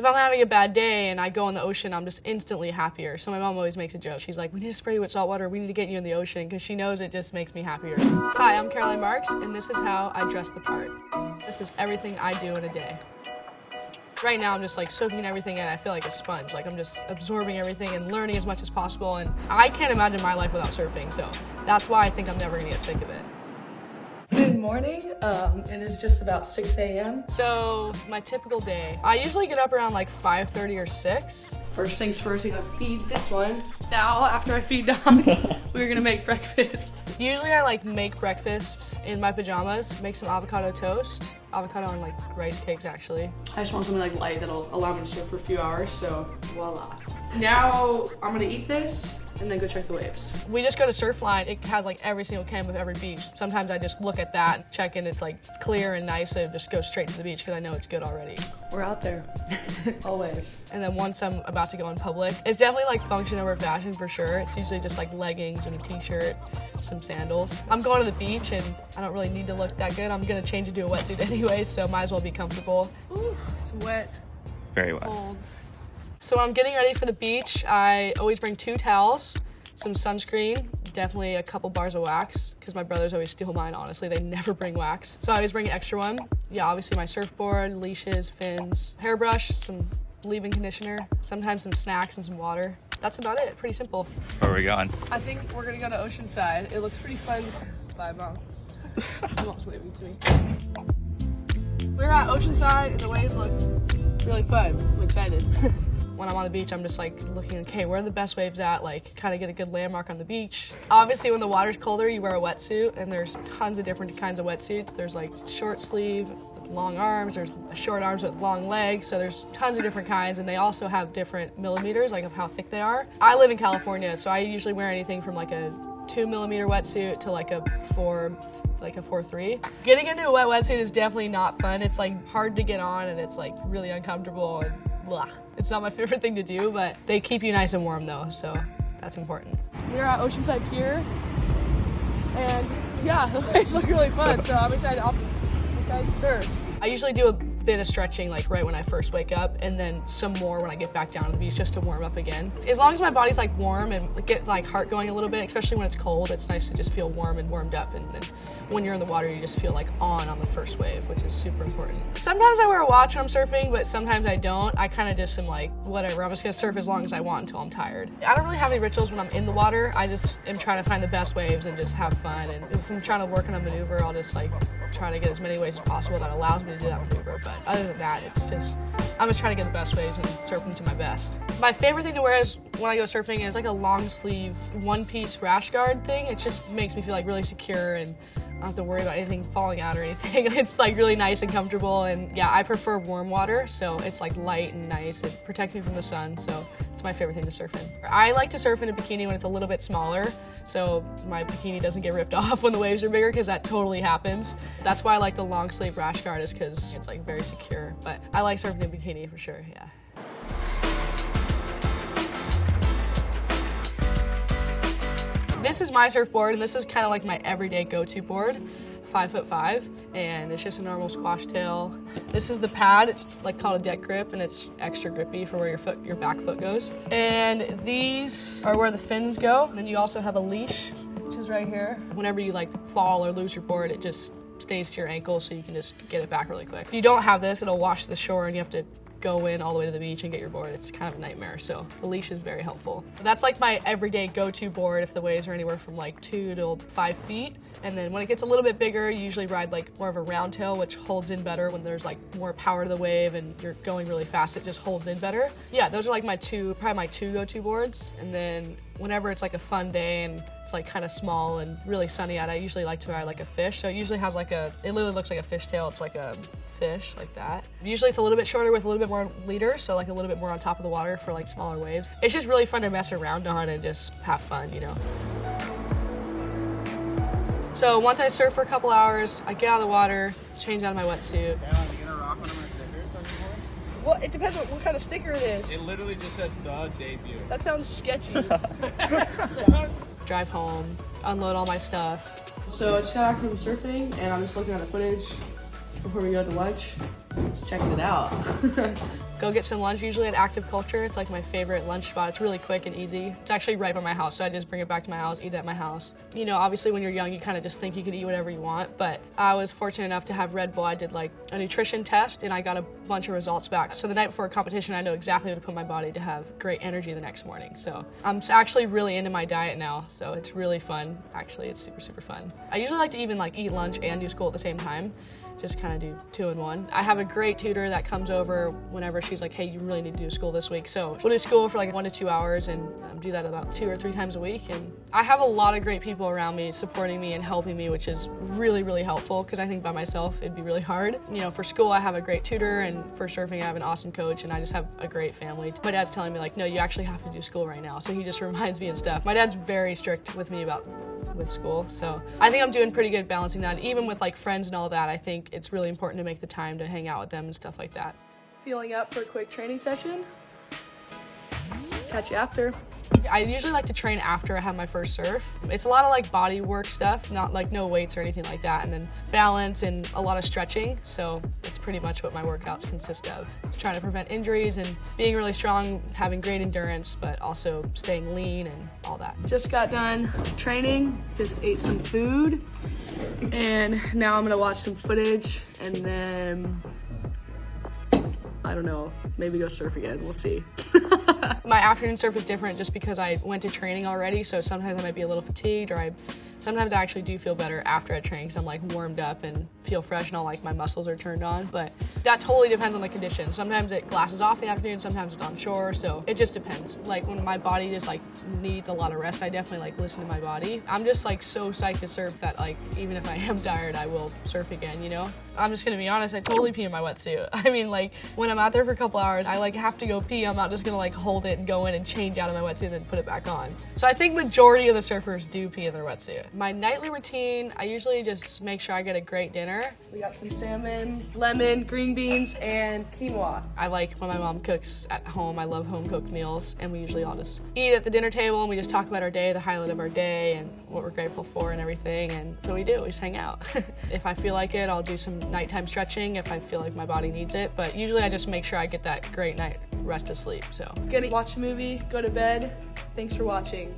If I'm having a bad day and I go in the ocean, I'm just instantly happier. So my mom always makes a joke. She's like, we need to spray you with salt water. We need to get you in the ocean, because she knows it just makes me happier. Hi, I'm Caroline Marks, and this is how I dress the part. This is everything I do in a day. Right now, I'm just like soaking everything in. I feel like a sponge. Like I'm just absorbing everything and learning as much as possible. And I can't imagine my life without surfing. So that's why I think I'm never gonna get sick of it. Good morning. It is just about 6 a.m. So my typical day, I usually get up around like 5:30 or 6. First things first, you gotta feed this one. Now, after I feed dogs, we're gonna make breakfast. Usually I like make breakfast in my pajamas, make some avocado toast. Avocado and like rice cakes, actually. I just want something like light that'll allow me to surf for a few hours, so voila. Now I'm gonna eat this and then go check the waves. We just go to Surfline. It has like every single cam of every beach. Sometimes I just look at that, check and it's like clear and nice, so just go straight to the beach because I know it's good already. We're out there, always. And then once I'm about to go in public, it's definitely like function over fashion for sure. It's usually just like leggings and a t-shirt, some sandals. I'm going to the beach and I don't really need to look that good. I'm gonna change into a wetsuit anyway, so might as well be comfortable. Ooh, it's wet. Very wet. Cold. So I'm getting ready for the beach. I always bring 2 towels, some sunscreen, definitely a couple bars of wax, because my brothers always steal mine, honestly. They never bring wax. So I always bring an extra one. Yeah, obviously my surfboard, leashes, fins, hairbrush, some leave-in conditioner, sometimes some snacks and some water. That's about it, pretty simple. Where are we going? I think we're gonna go to Oceanside. It looks pretty fun. Bye, Mom. Mom's waving to me. We're at Oceanside and the waves look really fun. I'm excited. When I'm on the beach, I'm just like looking, okay, where are the best waves at? Like, kind of get a good landmark on the beach. Obviously, when the water's colder, you wear a wetsuit, and there's tons of different kinds of wetsuits. There's like short sleeve with long arms, there's short arms with long legs, so there's tons of different kinds, and they also have different millimeters, like of how thick they are. I live in California, so I usually wear anything from like a 2 millimeter wetsuit to like a 4.3. Getting into a wet wetsuit is definitely not fun. It's like hard to get on, and it's like really uncomfortable, and blah. It's not my favorite thing to do, but they keep you nice and warm though, so that's important. We're at Oceanside Pier, and yeah, the waves look really fun, so I'm excited to surf. I usually do a bit of stretching like right when I first wake up, and then some more when I get back down to the beach just to warm up again. As long as my body's like warm and get like heart going a little bit, especially when it's cold, it's nice to just feel warm and warmed up, and then when you're in the water, you just feel like on the first wave, which is super important. Sometimes I wear a watch when I'm surfing, but sometimes I don't. I kind of just am like, whatever, I'm just gonna surf as long as I want until I'm tired. I don't really have any rituals when I'm in the water. I just am trying to find the best waves and just have fun. And if I'm trying to work on a maneuver, I'll just like try to get as many waves as possible that allows me to do that maneuver. But other than that, it's just, I'm just trying to get the best waves and surf them to my best. My favorite thing to wear is when I go surfing is like a long sleeve, one-piece rash guard thing. It just makes me feel like really secure, and I don't have to worry about anything falling out or anything. It's like really nice and comfortable, and yeah, I prefer warm water, so it's like light and nice. It protects me from the sun, so it's my favorite thing to surf in. I like to surf in a bikini when it's a little bit smaller, so my bikini doesn't get ripped off when the waves are bigger, because that totally happens. That's why I like the long sleeve rash guard, is because it's like very secure, but I like surfing in a bikini for sure, yeah. This is my surfboard, and this is kind of like my everyday go-to board. 5'5", and it's just a normal squash tail. This is the pad. It's like called a deck grip, and it's extra grippy for where your back foot goes. And these are where the fins go. And then you also have a leash, which is right here. Whenever you like fall or lose your board, it just stays to your ankle, so you can just get it back really quick. If you don't have this, it'll wash to the shore, and you have to go in all the way to the beach and get your board. It's kind of a nightmare, so the leash is very helpful. That's like my everyday go-to board if the waves are anywhere from like 2 to 5 feet. And then when it gets a little bit bigger, you usually ride like more of a round tail, which holds in better when there's like more power to the wave and you're going really fast. It just holds in better. Yeah, those are like probably my 2 go-to boards. And then whenever it's like a fun day and it's like kind of small and really sunny out, I usually like to ride like a fish. So it usually has like it literally looks like a fishtail. It's like a fish like that. Usually it's a little bit shorter with a little bit more leader, so like a little bit more on top of the water for like smaller waves. It's just really fun to mess around on and just have fun, you know. So once I surf for a couple hours, I get out of the water, change out of my wetsuit. Yeah, you gonna rock one of my stickers anymore? Well, it depends on what kind of sticker it is. It literally just says the debut. That sounds sketchy. Drive home, unload all my stuff. So I just got back from surfing, and I'm just looking at the footage before we go to lunch. Just checking it out. go get some lunch, usually at Active Culture. It's like my favorite lunch spot. It's really quick and easy. It's actually right by my house, so I just bring it back to my house, eat it at my house. You know, obviously when you're young, you kind of just think you could eat whatever you want, but I was fortunate enough to have Red Bull. I did like a nutrition test and I got a bunch of results back. So the night before a competition, I know exactly what to put in my body to have great energy the next morning. So I'm actually really into my diet now, so it's really fun. Actually, it's super, super fun. I usually like to even like eat lunch and do school at the same time. Just kind of do 2 in 1. I have a great tutor that comes over whenever she's like, hey, you really need to do school this week. So we'll do school for like 1 to 2 hours and do that about 2 or 3 times a week. And I have a lot of great people around me supporting me and helping me, which is really, really helpful because I think by myself it'd be really hard. You know, for school I have a great tutor, and for surfing I have an awesome coach, and I just have a great family. My dad's telling me like, no, you actually have to do school right now. So he just reminds me and stuff. My dad's very strict with me with school, so I think I'm doing pretty good balancing that. Even with like friends and all that, I think it's really important to make the time to hang out with them and stuff like that. Feeling up for a quick training session? Catch you after. I usually like to train after I have my first surf. It's a lot of like body work stuff, not like no weights or anything like that, and then balance and a lot of stretching. So it's pretty much what my workouts consist of. Trying to prevent injuries and being really strong, having great endurance, but also staying lean and all that. Just got done training, just ate some food, and now I'm gonna watch some footage and then, I don't know, maybe go surf again, we'll see. My afternoon surf is different just because I went to training already, so sometimes I might be a little fatigued, or sometimes I actually do feel better after I train because I'm like warmed up and feel fresh and all like my muscles are turned on. But that totally depends on the conditions. Sometimes it glasses off in the afternoon, sometimes it's on shore, so it just depends. Like when my body just like needs a lot of rest, I definitely like listen to my body. I'm just like so psyched to surf that like even if I am tired, I will surf again, you know? I'm just gonna be honest, I totally pee in my wetsuit. I mean, like when I'm out there for a couple hours, I like have to go pee. I'm not just gonna like hold it and go in and change out of my wetsuit and then put it back on. So I think majority of the surfers do pee in their wetsuit. My nightly routine, I usually just make sure I get a great dinner. We got some salmon, lemon, green beans, and quinoa. I like when my mom cooks at home. I love home cooked meals, and we usually all just eat at the dinner table and we just talk about our day, the highlight of our day, and what we're grateful for and everything, and so we do, we just hang out. If I feel like it, I'll do some nighttime stretching if I feel like my body needs it, but usually I just make sure I get that great night rest to sleep, so. Gonna watch a movie, go to bed. Thanks for watching.